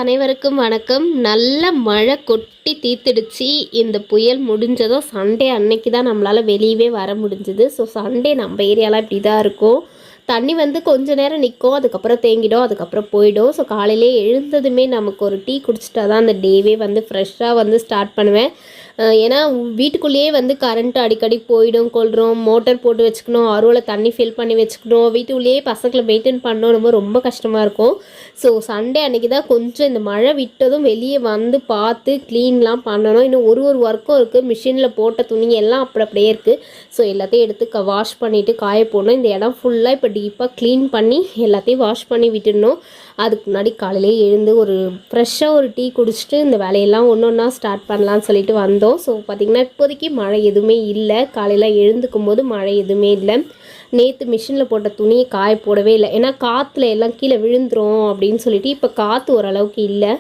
அனைவருக்கும் வணக்கம். நல்ல மழை கொட்டி தீர்த்துடுச்சு. இந்த புயல் முடிஞ்சதும் சண்டே அன்னைக்கு தான் நம்மளால் வெளியவே வர முடிஞ்சுது. ஸோ சண்டே நம்ம ஏரியாலாம் இப்படி தான் இருக்கும். தண்ணி வந்து கொஞ்ச நேரம் நிற்கும், அதுக்கப்புறம் தேங்கிடும், அதுக்கப்புறம் போயிடும். ஸோ காலையிலே எழுந்ததுமே நமக்கு ஒரு டீ குடிச்சிட்டா தான் அந்த டேவே வந்து ஃப்ரெஷ்ஷாக வந்து ஸ்டார்ட் பண்ணுவேன். ஏன்னா வீட்டுக்குள்ளேயே வந்து கரண்ட் அடிக்கடி போயிடும் கொள்கிறோம், மோட்டர் போட்டு வச்சுக்கணும், அருவில் தண்ணி ஃபில் பண்ணி வச்சுக்கணும், வீட்டுக்குள்ளேயே பசங்களை மெயின்டைன் பண்ணணும், ரொம்ப கஷ்டமாக இருக்கும். ஸோ சண்டே அன்றைக்கி தான் கொஞ்சம் இந்த மழை விட்டதும் வெளியே வந்து பார்த்து க்ளீன்லாம் பண்ணணும். இன்னும் ஒரு ஒர்க்கும் இருக்குது. மிஷினில் போட்ட துணி எல்லாம் அப்படியே இருக்குது. ஸோ எல்லாத்தையும் எடுத்து வாஷ் பண்ணிவிட்டு காய போடணும். இந்த இடம் ஃபுல்லாக இப்போ டீப்பாக க்ளீன் பண்ணி எல்லாத்தையும் வாஷ் பண்ணி விட்டுடணும். அதுக்கு முன்னாடி காலையிலே எழுந்து ஒரு ஃப்ரெஷ்ஷாக ஒரு டீ குடிச்சிட்டு இந்த வேலையெல்லாம் ஒன்று ஒன்றா ஸ்டார்ட் பண்ணலான்னு சொல்லிட்டு வந்தோம். ஸோ பார்த்திங்கன்னா இப்போதைக்கு மழை எதுவுமே இல்லை. காலையில் எழுந்துக்கும் போது மழை எதுவுமே இல்லை. நேற்று மிஷினில் போட்ட துணியை காய போடவே இல்லை, ஏன்னா காற்றுல எல்லாம் கீழே விழுந்துரும் அப்படின்னு சொல்லிட்டு. இப்போ காற்று ஓரளவுக்கு இல்லை.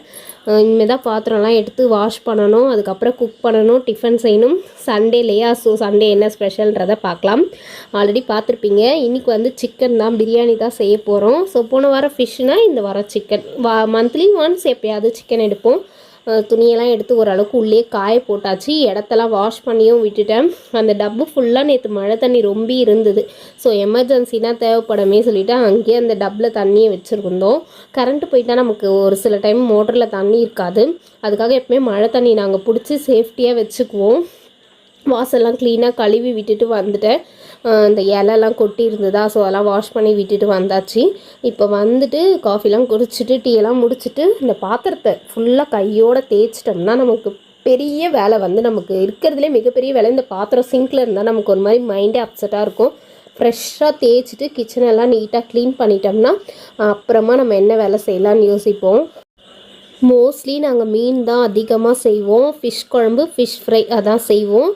இனிமேல் தான் பாத்திரம்லாம் எடுத்து வாஷ் பண்ணணும், அதுக்கப்புறம் குக் பண்ணணும், டிஃபன் செய்யணும். சண்டே இல்லையா? ஸோ சண்டே என்ன ஸ்பெஷல்ன்றதை பார்க்கலாம். ஆல்ரெடி பார்த்துருப்பீங்க. இன்றைக்கி வந்து சிக்கன் தான், பிரியாணி தான் செய்ய போகிறோம். ஸோ போன வாரம் ஃபிஷ்னால் இந்த வாரம் சிக்கன். மந்த்லி ஒன்ஸ் எப்போயாவது சிக்கன் எடுப்போம். துணியெல்லாம் எடுத்து ஓரளவுக்கு உள்ளே காய போட்டாச்சு. இடத்தெல்லாம் வாஷ் பண்ணியும் விட்டுட்டேன். அந்த டப்பு ஃபுல்லாக நேற்று மழை தண்ணி ரொம்ப இருந்தது. ஸோ எமர்ஜென்சினா தேவைப்படமே சொல்லிவிட்டு அங்கேயே அந்த டப்பில் தண்ணியை வச்சுருந்தோம். கரண்ட்டு போயிட்டால் நமக்கு ஒரு சில டைம் மோட்டரில் தண்ணி இருக்காது. அதுக்காக எப்பவுமே மழை தண்ணி நாங்கள் பிடிச்சி சேஃப்டியாக வச்சுக்குவோம். வாசல்லாம் க்ளீனாக கழுவி விட்டுட்டு வந்துட்டேன். இந்த இலெல்லாம் கொட்டி இருந்ததா, ஸோ அதெல்லாம் வாஷ் பண்ணி விட்டுட்டு வந்தாச்சு. இப்போ வந்துட்டு காஃபிலாம் குடிச்சிட்டு டீயெல்லாம் முடிச்சுட்டு இந்த பாத்திரத்தை ஃபுல்லாக கையோடு தேய்ச்சிட்டோம்னா நமக்கு பெரிய வேலை வந்து நமக்கு இருக்கிறதுலே மிகப்பெரிய வேலை. இந்த பாத்திரம் சிங்கில் இருந்தால் நமக்கு ஒரு மாதிரி மைண்டே அப்செட்டாக இருக்கும். ஃப்ரெஷ்ஷாக தேய்ச்சிட்டு கிச்சனெல்லாம் நீட்டாக க்ளீன் பண்ணிட்டோம்னா அப்புறமா நம்ம என்ன வேலை செய்யலான்னு யோசிப்போம். மோஸ்ட்லி நாங்கள் மீன் தான் அதிகமாக செய்வோம். ஃபிஷ் குழம்பு, ஃபிஷ் ஃப்ரை அதான் செய்வோம்.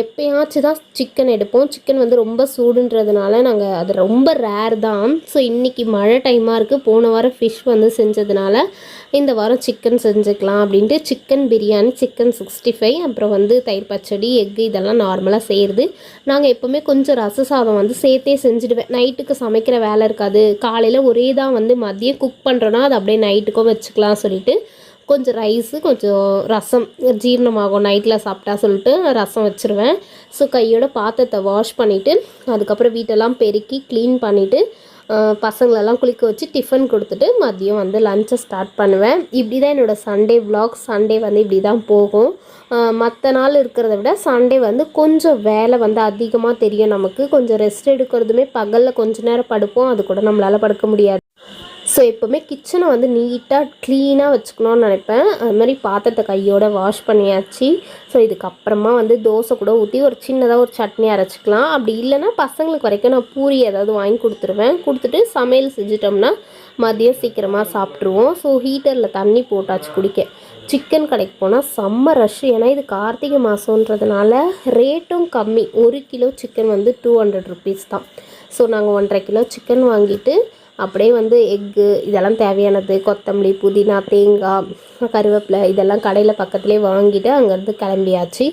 எப்போயாச்சும் தான் சிக்கன் எடுப்போம். சிக்கன் வந்து ரொம்ப சூடுன்றதுனால நாங்கள் அது ரொம்ப ரேர் தான். ஸோ இன்றைக்கி மழை டைமாக இருக்குது. போன வாரம் ஃபிஷ் வந்து செஞ்சதுனால இந்த வாரம் சிக்கன் செஞ்சுக்கலாம் அப்படின்ட்டு சிக்கன் பிரியாணி, சிக்கன் 65, அப்புறம் வந்து தயிர் பச்சடி, எக்கு இதெல்லாம் நார்மலாக செய்கிறது. நாங்கள் எப்போவுமே கொஞ்சம் ரச சாதம் வந்து சேர்த்தே செஞ்சுடுவேன். நைட்டுக்கு சமைக்கிற வேலை இருக்காது. காலையில் ஒரே தான் வந்து மதியம் குக் பண்ணுறோன்னா அது அப்படியே நைட்டுக்கும் வச்சுக்கலாம் சொல்லிவிட்டு கொஞ்சம் ரைஸு, கொஞ்சம் ரசம் ஜீரணமாகும் நைட்டில் சாப்பிட்டா சொல்லிட்டு ரசம் வச்சுருவேன். ஸோ கையோட பாத்திரத்தை வாஷ் பண்ணிவிட்டு அதுக்கப்புறம் வீட்டெல்லாம் பெருக்கி க்ளீன் பண்ணிவிட்டு பசங்களெல்லாம் குளிக்க வச்சு டிஃபன் கொடுத்துட்டு மதியம் வந்து லஞ்சை ஸ்டார்ட் பண்ணுவேன். இப்படி தான் என்னோடய சண்டே விலாக். சண்டே வந்து இப்படி தான் போகும். மற்ற நாள் இருக்கிறத விட சண்டே வந்து கொஞ்சம் வேலை வந்து அதிகமாக தெரியும் நமக்கு. கொஞ்சம் ரெஸ்ட் எடுக்கிறதுமே பகலில் கொஞ்சம் நேரம் படுப்போம், அது கூட நம்மளால் படுக்க முடியாது. ஸோ எப்போவுமே கிச்சனை வந்து நீட்டாக க்ளீனாக வச்சுக்கணுன்னு நினைப்பேன். அது மாதிரி பாத்திரத்தை கையோடு வாஷ் பண்ணியாச்சு. ஸோ இதுக்கப்புறமா வந்து தோசை கூட ஊற்றி ஒரு சின்னதாக ஒரு சட்னி அரைச்சிக்கலாம். அப்படி இல்லைன்னா பசங்களுக்கு வரைக்கும் நான் பூரி ஏதாவது வாங்கி கொடுத்துட்டு சமையல் செஞ்சிட்டோம்னா மதியம் சீக்கிரமாக சாப்பிட்ருவோம். ஸோ ஹீட்டரில் தண்ணி போட்டாச்சு குடிக்க. சிக்கன் கடைக்கு போனால் செம்ம ரஷ். ஏன்னா இது கார்த்திகை மாதன்றதுனால ரேட்டும் கம்மி. 1 கிலோ சிக்கன் வந்து 200 ருபீஸ் தான். ஸோ நாங்கள் 1.5 கிலோ சிக்கன் வாங்கிட்டு அப்படியே வந்து எக்கு இதெல்லாம் தேவையானது, கொத்தமல்லி, புதினா, தேங்காய், கருவேப்பிலை இதெல்லாம் கடையில் பக்கத்துலேயே வாங்கிட்டு அங்கேருந்து கிளம்பியாச்சு.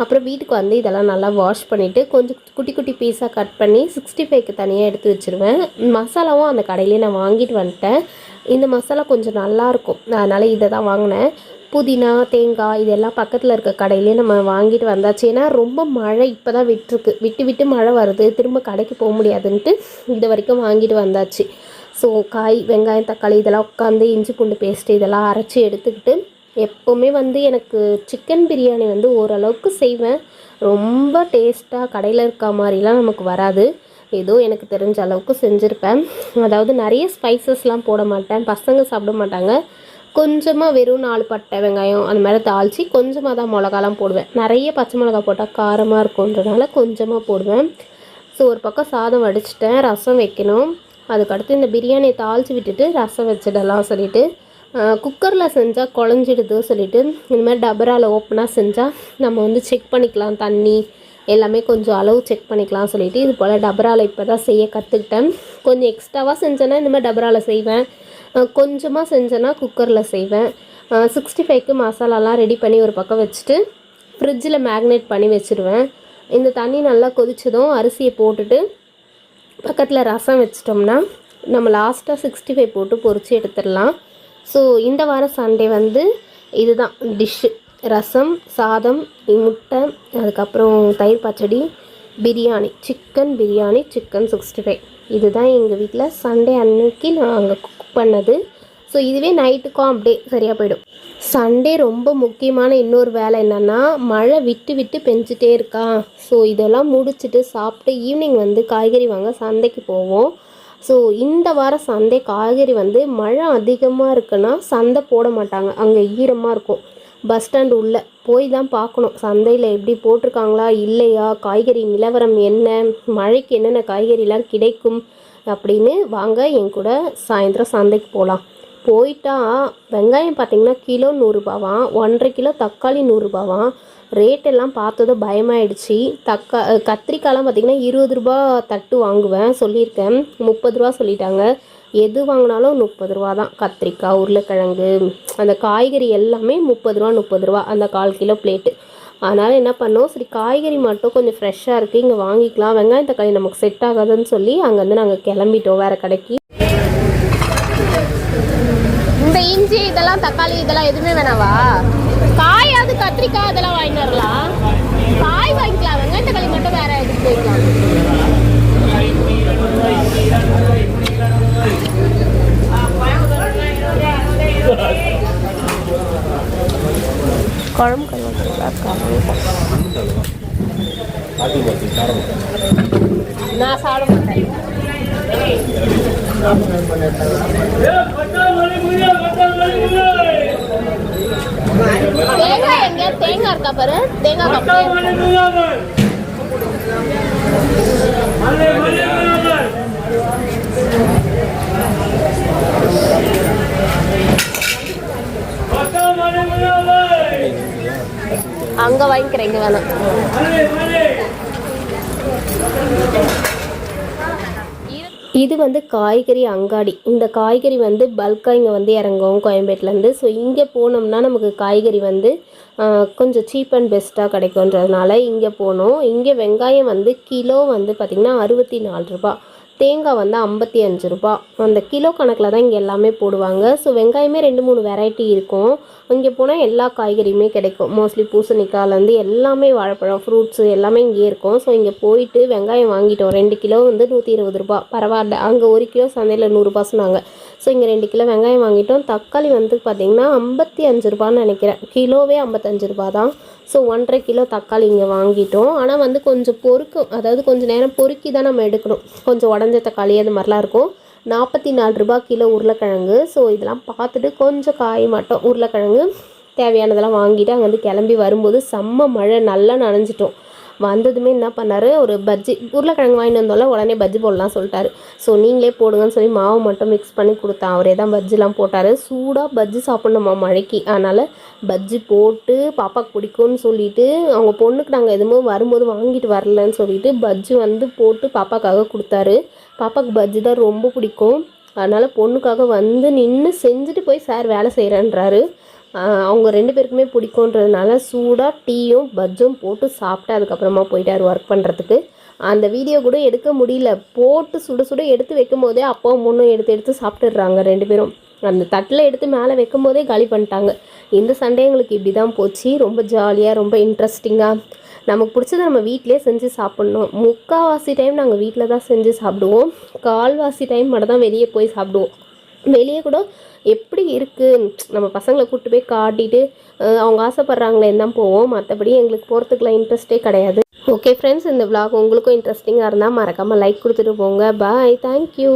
அப்புறம் வீட்டுக்கு வந்து இதெல்லாம் நல்லா வாஷ் பண்ணிவிட்டு கொஞ்சம் குட்டி குட்டி பீஸாக கட் பண்ணி 65க்கு தனியாக எடுத்து வச்சுருவேன். மசாலாவும் அந்த கடையிலே நான் வாங்கிட்டு வந்துட்டேன். இந்த மசாலா கொஞ்சம் நல்லாயிருக்கும், அதனால் இதை தான் வாங்கினேன். புதினா, தேங்காய் இதெல்லாம் பக்கத்தில் இருக்க கடையிலே நம்ம வாங்கிட்டு வந்தாச்சு. ஏன்னா ரொம்ப மழை இப்போ தான் விட்டு மழை வருது, திரும்ப கடைக்கு போக முடியாதுன்ட்டு இது வரைக்கும் வாங்கிட்டு வந்தாச்சு. ஸோ காய், வெங்காயம், தக்காளி இதெல்லாம் உட்காந்து இஞ்சி பூண்டு பேஸ்ட்டு இதெல்லாம் அரைச்சி எடுத்துக்கிட்டு எப்போவுமே வந்து எனக்கு சிக்கன் பிரியாணி வந்து ஓரளவுக்கு செய்வேன். ரொம்ப டேஸ்ட்டாக கடையில் இருக்க மாதிரிலாம் நமக்கு வராது. ஏதோ எனக்கு தெரிஞ்ச அளவுக்கு செஞ்சுருப்பேன். அதாவது நிறைய ஸ்பைசஸ்லாம் போட மாட்டேன், பசங்க சாப்பிட மாட்டாங்க. கொஞ்சமாக வெறும் 4 பட்டை, வெங்காயம் அந்த மாதிரி தாளித்து கொஞ்சமாக தான் மிளகாலாம் போடுவேன். நிறைய பச்சை மிளகா போட்டால் காரமாக இருக்குன்றதுனால கொஞ்சமாக போடுவேன். ஸோ ஒரு பக்கம் சாதம் வடிச்சிட்டேன், ரசம் வைக்கணும். அதுக்கடுத்து இந்த பிரியாணியை தாளித்து விட்டுட்டு ரசம் வச்சிடலாம் சொல்லிவிட்டு குக்கரில் செஞ்சால் குழஞ்சிடுது சொல்லிவிட்டு இந்த மாதிரி டபராவில் ஓப்பனாக செஞ்சால் நம்ம வந்து செக் பண்ணிக்கலாம், தண்ணி எல்லாமே கொஞ்சம் அளவு செக் பண்ணிக்கலாம் சொல்லிவிட்டு இது போல் டபராவில் இப்போ தான் செய்ய கற்றுக்கிட்டேன். கொஞ்சம் எக்ஸ்ட்ராவாக செஞ்சேன்னா இந்த மாதிரி டபராவில் செய்வேன், கொஞ்சமாக செஞ்சேன்னா குக்கரில் செய்வேன். 65க்கு மசாலாலாம் ரெடி பண்ணி ஒரு பக்கம் வச்சுட்டு ஃப்ரிட்ஜில் மேக்னேட் பண்ணி வச்சுருவேன். இந்த தண்ணி நல்லா கொதிச்சதும் அரிசியை போட்டுட்டு பக்கத்தில் ரசம் வச்சிட்டோம்னா நம்ம லாஸ்ட்டாக 65 போட்டு பொரித்து எடுத்துடலாம். ஸோ இந்த வாரம் சண்டே வந்து இதுதான் டிஷ்ஷு. ரசம், சாதம், முட்டை, அதுக்கப்புறம் தயிர் பச்சடி, பிரியாணி, சிக்கன் பிரியாணி, சிக்கன் 65. இதுதான் எங்கள் வீட்டில் சண்டே அன்னைக்கு நான் அங்கே குக் பண்ணது. ஸோ இதுவே நைட்டுக்கும் அப்படியே சரியாக போயிடும். சண்டே ரொம்ப முக்கியமான இன்னொரு வேலை என்னென்னா, மழை விட்டு விட்டு பெஞ்சிட்டே இருக்கா. ஸோ இதெல்லாம் முடிச்சுட்டு சாப்பிட்டு ஈவினிங் வந்து காய்கறி வாங்க சந்தைக்கு போவோம். ஸோ இந்த வாரம் சந்தை காய்கறி வந்து மழை அதிகமாக இருக்குன்னா சந்தை போட மாட்டாங்க, அங்கே ஈரமாக இருக்கும். பஸ் ஸ்டாண்டு உள்ளே போய் தான் பார்க்கணும் சந்தையில் எப்படி போட்டிருக்காங்களா இல்லையா, காய்கறி நிலவரம் என்ன, மழைக்கு என்னென்ன காய்கறிலாம் கிடைக்கும் அப்படின்னு. வாங்க என் கூட சாயந்தரம் சந்தைக்கு போகலாம். போயிட்டா வெங்காயம் பார்த்திங்கன்னா கிலோ 100 ரூபாவாம், 1.5 கிலோ தக்காளி 100 ரூபாவாம். ரேட்டெல்லாம் பார்த்ததும் பயமாயிடுச்சு. கத்திரிக்காயெலாம் பார்த்திங்கன்னா 20 ரூபா தட்டு வாங்குவேன் சொல்லியிருக்கேன், 30 ரூபா சொல்லிட்டாங்க. எது வாங்கினாலும் 30 ரூபா தான். கத்திரிக்காய், உருளைக்கிழங்கு, அந்த காய்கறி எல்லாமே 30 ரூபா அந்த 1/4 கிலோ பிளேட்டு. அதனால் என்ன பண்ணோம், சரி காய்கறி மட்டும் கொஞ்சம் ஃப்ரெஷ்ஷாக இருக்குது இங்கே வாங்கிக்கலாம், வெங்காயம் தக்காளி நமக்கு செட் ஆகாதுன்னு சொல்லி அங்கேருந்து நாங்கள் கிளம்பிட்டோம் வேறு கடைக்கு. இந்த இஞ்சி இதெல்லாம் தக்காளி இதெல்லாம் எதுவுமே வேணாவா? காயாவது கத்திரிக்காய் அதெல்லாம் வாங்கிட்டு வரலாம், காய் வாங்கிக்கலாம், வெங்காயம் தக்காளி மட்டும் வேறு எதுக்கு போய்க்கலாம். குழம்பு கருவாட்டா நான் சாப்பிட மாட்டேன். தேங்காய் எங்க தேங்காய் இருக்கா பாரு, தேங்காய் அங்க வாங்கிக்கிறேன், இங்க வேணாம். இது வந்து காய்கறி அங்காடி. இந்த காய்கறி வந்து பல்காக இங்கே வந்து இறங்கும் கோயம்பேட்டிலேருந்து. ஸோ இங்கே போனோம்னா நமக்கு காய்கறி வந்து கொஞ்சம் சீப் அண்ட் பெஸ்ட்டாக கிடைக்குன்றதுனால இங்கே போனோம். இங்கே வெங்காயம் வந்து கிலோ வந்து பார்த்திங்கன்னா 64 ரூபா, தேங்காய் வந்து 55 ரூபா. அந்த கிலோ கணக்கில் தான் இங்கே எல்லாமே போடுவாங்க. ஸோ வெங்காயமே 2-3 வெரைட்டி இருக்கும். இங்கே போனால் எல்லா காய்கறியுமே கிடைக்கும். மோஸ்ட்லி பூசணிக்காய்லேருந்து எல்லாமே, வாழைப்பழம், ஃப்ரூட்ஸு எல்லாமே இங்கே இருக்கும். ஸோ இங்கே போயிட்டு வெங்காயம் வாங்கிட்டோம். 2 கிலோ வந்து 120 ரூபா, பரவாயில்ல. அங்கே 1 கிலோ சந்தையில் 100 ரூபா சொன்னாங்க. ஸோ இங்கே 2 கிலோ வெங்காயம் வாங்கிட்டோம். தக்காளி வந்து பார்த்திங்கன்னா 55 ரூபான்னு நினைக்கிறேன், கிலோவே 55 ரூபா தான். ஸோ 1.5 கிலோ தக்காளி இங்கே வாங்கிட்டோம். ஆனால் வந்து கொஞ்சம் பொறுக்கும், அதாவது கொஞ்சம் நேரம் பொறுக்கி தான் நம்ம எடுக்கணும். கொஞ்சம் உடஞ்ச தக்காளி அது மாதிரிலாம் இருக்கும். 44 ரூபா கிலோ உருளைக்கிழங்கு. ஸோ இதெல்லாம் பார்த்துட்டு கொஞ்சம் காய் மட்டும் உருளைக்கிழங்கு தேவையானதெல்லாம் வாங்கிட்டு அங்கே வந்து கிளம்பி வரும்போது செம்ம மழை, நல்லா நனைஞ்சிட்டோம். வந்ததுமே என்ன பண்ணார், ஒரு பஜ்ஜி, உருளைக்கிழங்கு வாங்கிட்டு வந்தோம்ல, உடனே பஜ்ஜி போடலாம் சொல்லிட்டாரு. ஸோ நீங்களே போடுங்கன்னு சொல்லி மாவு மட்டும் மிக்ஸ் பண்ணி கொடுத்தான். அவரே தான் பஜ்ஜிலாம் போட்டார். சூடாக பஜ்ஜி சாப்பிட்ணுமா மழைக்கு, அதனால் பஜ்ஜி போட்டு பாப்பாவுக்கு பிடிக்கும்னு சொல்லிவிட்டு, அவங்க பொண்ணுக்கு நாங்கள் எதுவும் வரும்போது வாங்கிட்டு வரலன்னு சொல்லிவிட்டு பஜ்ஜி வந்து போட்டு பாப்பாக்காக கொடுத்தாரு. பாப்பாவுக்கு பஜ்ஜி தான் ரொம்ப பிடிக்கும். அதனால் பொண்ணுக்காக வந்து நின்று செஞ்சுட்டு போய் சார் வேலை செய்கிறேன்றாரு. அவங்க 2 பேருக்குமே பிடிக்குன்றதுனால சூடாக டீயும் பஜ்ஜும் போட்டு சாப்பிட்டு அதுக்கப்புறமா போயிட்டார் ஒர்க் பண்ணுறதுக்கு. அந்த வீடியோ கூட எடுக்க முடியல, போட்டு சுட சுட எடுத்து வைக்கும் போதே அப்பாவும் பொண்ணும் எடுத்து சாப்பிட்டுடுறாங்க 2 பேரும். அந்த தட்டில் எடுத்து மேலே வைக்கும் போதே காலி பண்ணிட்டாங்க. இந்த சண்டே எங்களுக்கு இப்படி தான் போச்சு. ரொம்ப ஜாலியாக, ரொம்ப இன்ட்ரெஸ்டிங்காக. நமக்கு பிடிச்சதை நம்ம வீட்டிலே செஞ்சு சாப்பிட்ணும். 3/4 டைம் நாங்கள் வீட்டில் தான் செஞ்சு சாப்பிடுவோம். 1/4 டைம் மட்டும் தான் வெளியே போய் சாப்பிடுவோம். வெளியே கூட எப்படி இருக்குது, நம்ம பசங்களை கூப்பிட்டு போய் காட்டிட்டு அவங்க ஆசைப்பட்றாங்களேன்னு தான் போவோம். மற்றபடி எங்களுக்கு போகிறதுக்குலாம் இன்ட்ரெஸ்ட்டே கிடையாது. ஓகே ஃப்ரெண்ட்ஸ், இந்த விலாக் உங்களுக்கும் இன்ட்ரெஸ்டிங்காக இருந்தால் மறக்காமல் லைக் கொடுத்துட்டு போங்க. பாய், தேங்க்யூ.